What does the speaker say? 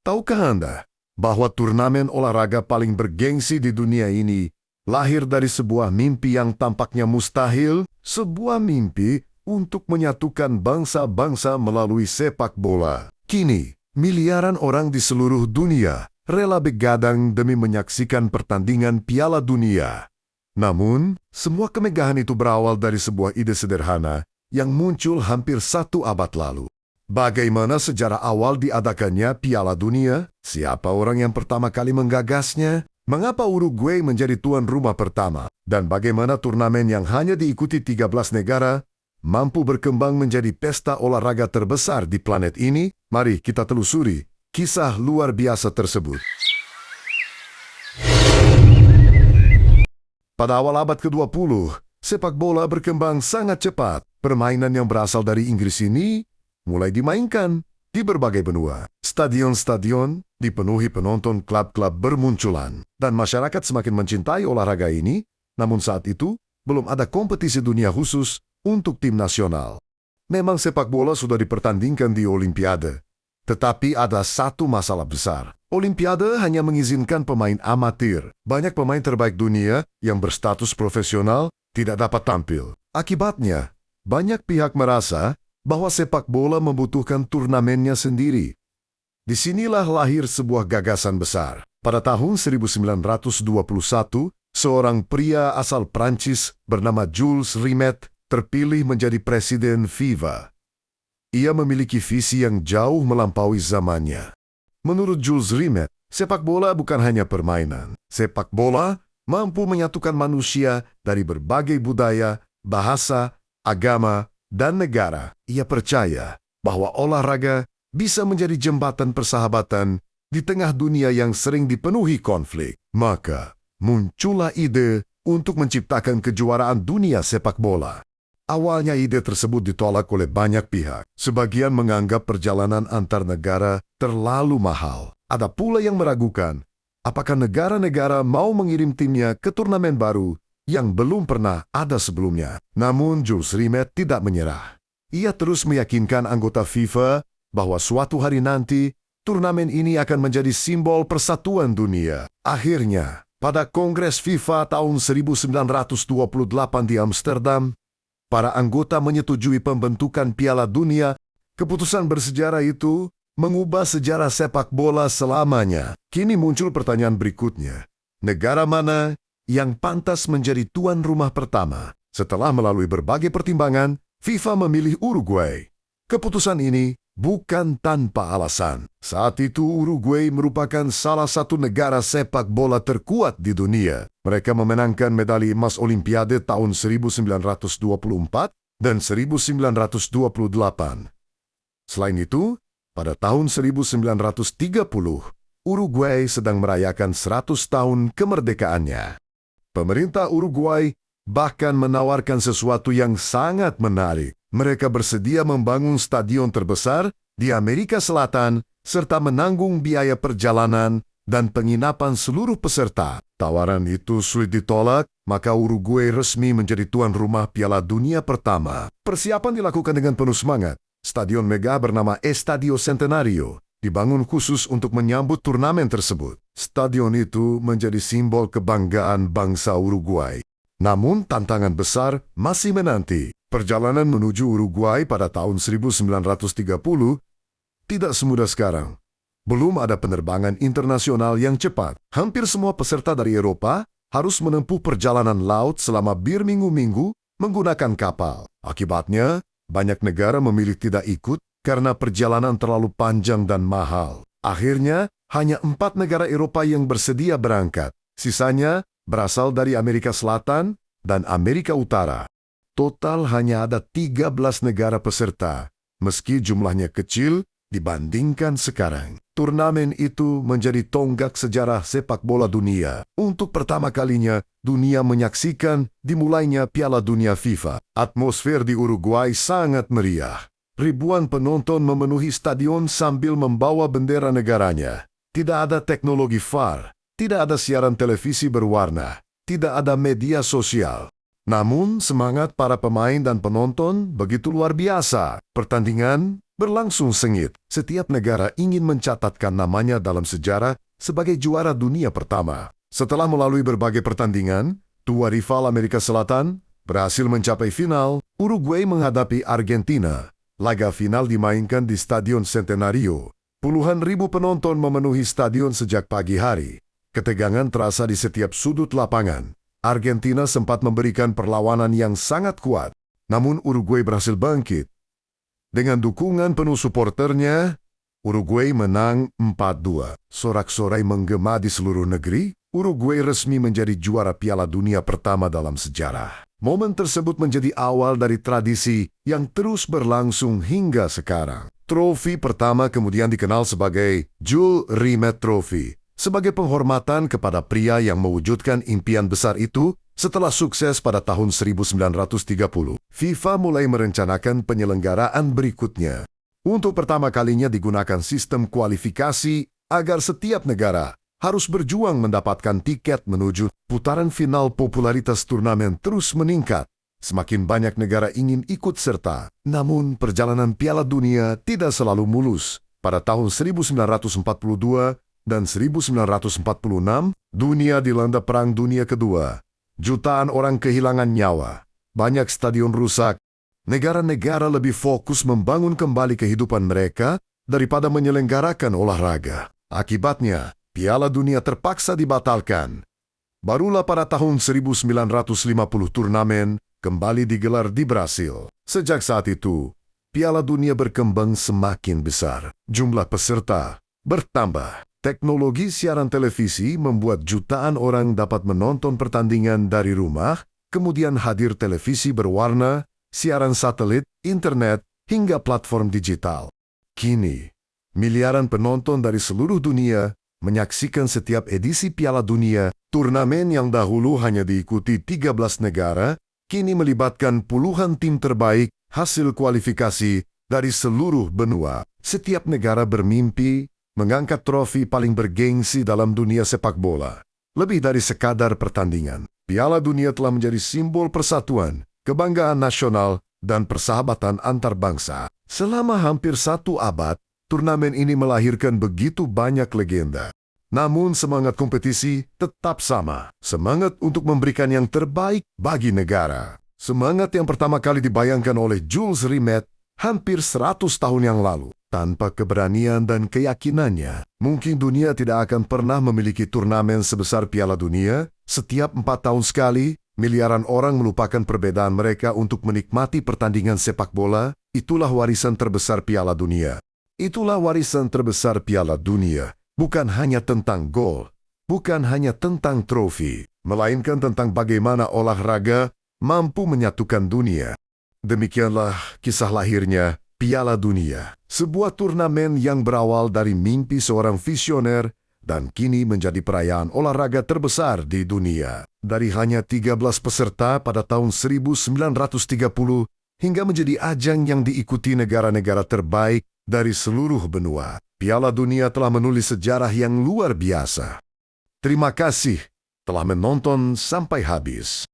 Tahukah Anda bahwa turnamen olahraga paling bergengsi di dunia ini lahir dari sebuah mimpi yang tampaknya mustahil, sebuah mimpi untuk menyatukan bangsa-bangsa melalui sepak bola. Kini, miliaran orang di seluruh dunia rela begadang demi menyaksikan pertandingan Piala Dunia. Namun, semua kemegahan itu berawal dari sebuah ide sederhana yang muncul hampir 1 abad lalu. Bagaimana sejarah awal diadakannya Piala Dunia? Siapa orang yang pertama kali menggagasnya? Mengapa Uruguay menjadi tuan rumah pertama? Dan bagaimana turnamen yang hanya diikuti 13 negara mampu berkembang menjadi pesta olahraga terbesar di planet ini? Mari kita telusuri kisah luar biasa tersebut. Pada awal abad ke-20, sepak bola berkembang sangat cepat. Permainan yang berasal dari Inggris ini mulai dimainkan di berbagai benua. Stadion-stadion dipenuhi penonton, klub-klub bermunculan, dan masyarakat semakin mencintai olahraga ini. Namun saat itu, belum ada kompetisi dunia khusus untuk tim nasional. Memang sepak bola sudah dipertandingkan di Olimpiade, tetapi ada satu masalah besar. Olimpiade hanya mengizinkan pemain amatir. Banyak pemain terbaik dunia yang berstatus profesional tidak dapat tampil. Akibatnya, banyak pihak merasa bahwa sepak bola membutuhkan turnamennya sendiri. Disinilah lahir sebuah gagasan besar. Pada tahun 1921, seorang pria asal Prancis bernama Jules Rimet terpilih menjadi presiden FIFA. Ia memiliki visi yang jauh melampaui zamannya. Menurut Jules Rimet, sepak bola bukan hanya permainan. Sepak bola mampu menyatukan manusia dari berbagai budaya, bahasa, agama, dan negara. Ia percaya bahwa olahraga bisa menjadi jembatan persahabatan di tengah dunia yang sering dipenuhi konflik. Maka, muncullah ide untuk menciptakan kejuaraan dunia sepak bola. Awalnya ide tersebut ditolak oleh banyak pihak. Sebagian menganggap perjalanan antar negara terlalu mahal. Ada pula yang meragukan apakah negara-negara mau mengirim timnya ke turnamen baru yang belum pernah ada sebelumnya. Namun Jules Rimet tidak menyerah. Ia terus meyakinkan anggota FIFA bahwa suatu hari nanti turnamen ini akan menjadi simbol persatuan dunia. Akhirnya, pada Kongres FIFA tahun 1928 di Amsterdam, para anggota menyetujui pembentukan Piala Dunia. Keputusan bersejarah itu mengubah sejarah sepak bola selamanya. Kini muncul pertanyaan berikutnya. Negara mana yang pantas menjadi tuan rumah pertama? Setelah melalui berbagai pertimbangan, FIFA memilih Uruguay. Keputusan ini bukan tanpa alasan. Saat itu Uruguay merupakan salah satu negara sepak bola terkuat di dunia. Mereka memenangkan medali emas Olimpiade tahun 1924 dan 1928. Selain itu, pada tahun 1930, Uruguay sedang merayakan 100 tahun kemerdekaannya. Pemerintah Uruguay bahkan menawarkan sesuatu yang sangat menarik. Mereka bersedia membangun stadion terbesar di Amerika Selatan serta menanggung biaya perjalanan dan penginapan seluruh peserta. Tawaran itu sulit ditolak, maka Uruguay resmi menjadi tuan rumah Piala Dunia pertama. Persiapan dilakukan dengan penuh semangat. Stadion megah bernama Estadio Centenario dibangun khusus untuk menyambut turnamen tersebut. Stadion itu menjadi simbol kebanggaan bangsa Uruguay. Namun tantangan besar masih menanti. Perjalanan menuju Uruguay pada tahun 1930 tidak semudah sekarang. Belum ada penerbangan internasional yang cepat. Hampir semua peserta dari Eropa harus menempuh perjalanan laut selama berminggu-minggu menggunakan kapal. Akibatnya, banyak negara memilih tidak ikut karena perjalanan terlalu panjang dan mahal. Akhirnya, hanya 4 negara Eropa yang bersedia berangkat. Sisanya berasal dari Amerika Selatan dan Amerika Utara. Total hanya ada 13 negara peserta, meski jumlahnya kecil dibandingkan sekarang. Turnamen itu menjadi tonggak sejarah sepak bola dunia. Untuk pertama kalinya, dunia menyaksikan dimulainya Piala Dunia FIFA. Atmosfer di Uruguay sangat meriah. Ribuan penonton memenuhi stadion sambil membawa bendera negaranya. Tidak ada teknologi VAR, tidak ada siaran televisi berwarna, tidak ada media sosial. Namun, semangat para pemain dan penonton begitu luar biasa. Pertandingan berlangsung sengit. Setiap negara ingin mencatatkan namanya dalam sejarah sebagai juara dunia pertama. Setelah melalui berbagai pertandingan, tua rival Amerika Selatan berhasil mencapai final. Uruguay menghadapi Argentina. Laga final dimainkan di Stadion Centenario. Puluhan ribu penonton memenuhi stadion sejak pagi hari. Ketegangan terasa di setiap sudut lapangan. Argentina sempat memberikan perlawanan yang sangat kuat, namun Uruguay berhasil bangkit. Dengan dukungan penuh suporternya, Uruguay menang 4-2. Sorak-sorai menggema di seluruh negeri. Uruguay resmi menjadi juara Piala Dunia pertama dalam sejarah. Momen tersebut menjadi awal dari tradisi yang terus berlangsung hingga sekarang. Trofi pertama kemudian dikenal sebagai Jules Rimet Trophy, sebagai penghormatan kepada pria yang mewujudkan impian besar itu. Setelah sukses pada tahun 1930, FIFA mulai merencanakan penyelenggaraan berikutnya. Untuk pertama kalinya digunakan sistem kualifikasi agar setiap negara harus berjuang mendapatkan tiket menuju putaran final. Popularitas turnamen terus meningkat. Semakin banyak negara ingin ikut serta. Namun perjalanan Piala Dunia tidak selalu mulus. Pada tahun 1942 dan 1946, dunia dilanda Perang Dunia Kedua. Jutaan orang kehilangan nyawa, banyak stadion rusak. Negara-negara lebih fokus membangun kembali kehidupan mereka daripada menyelenggarakan olahraga. Akibatnya, Piala Dunia terpaksa dibatalkan. Barulah pada tahun 1950 turnamen kembali digelar di Brasil. Sejak saat itu, Piala Dunia berkembang semakin besar. Jumlah peserta bertambah. Teknologi siaran televisi membuat jutaan orang dapat menonton pertandingan dari rumah, kemudian hadir televisi berwarna, siaran satelit, internet, hingga platform digital. Kini, miliaran penonton dari seluruh dunia menyaksikan setiap edisi Piala Dunia. Turnamen yang dahulu hanya diikuti 13 negara, kini melibatkan puluhan tim terbaik hasil kualifikasi dari seluruh benua. Setiap negara bermimpi mengangkat trofi paling bergengsi dalam dunia sepak bola. Lebih dari sekadar pertandingan, Piala Dunia telah menjadi simbol persatuan, kebanggaan nasional, dan persahabatan antar bangsa. Selama hampir 1 abad, turnamen ini melahirkan begitu banyak legenda. Namun semangat kompetisi tetap sama. Semangat untuk memberikan yang terbaik bagi negara. Semangat yang pertama kali dibayangkan oleh Jules Rimet hampir 100 tahun yang lalu. Tanpa keberanian dan keyakinannya, mungkin dunia tidak akan pernah memiliki turnamen sebesar Piala Dunia. Setiap 4 tahun sekali, miliaran orang melupakan perbedaan mereka untuk menikmati pertandingan sepak bola. Itulah warisan terbesar Piala Dunia. Itulah warisan terbesar Piala Dunia. Bukan hanya tentang gol, bukan hanya tentang trofi, melainkan tentang bagaimana olahraga mampu menyatukan dunia. Demikianlah kisah lahirnya Piala Dunia, sebuah turnamen yang berawal dari mimpi seorang visioner dan kini menjadi perayaan olahraga terbesar di dunia. Dari hanya 13 peserta pada tahun 1930 hingga menjadi ajang yang diikuti negara-negara terbaik dari seluruh benua, Piala Dunia telah menulis sejarah yang luar biasa. Terima kasih telah menonton sampai habis.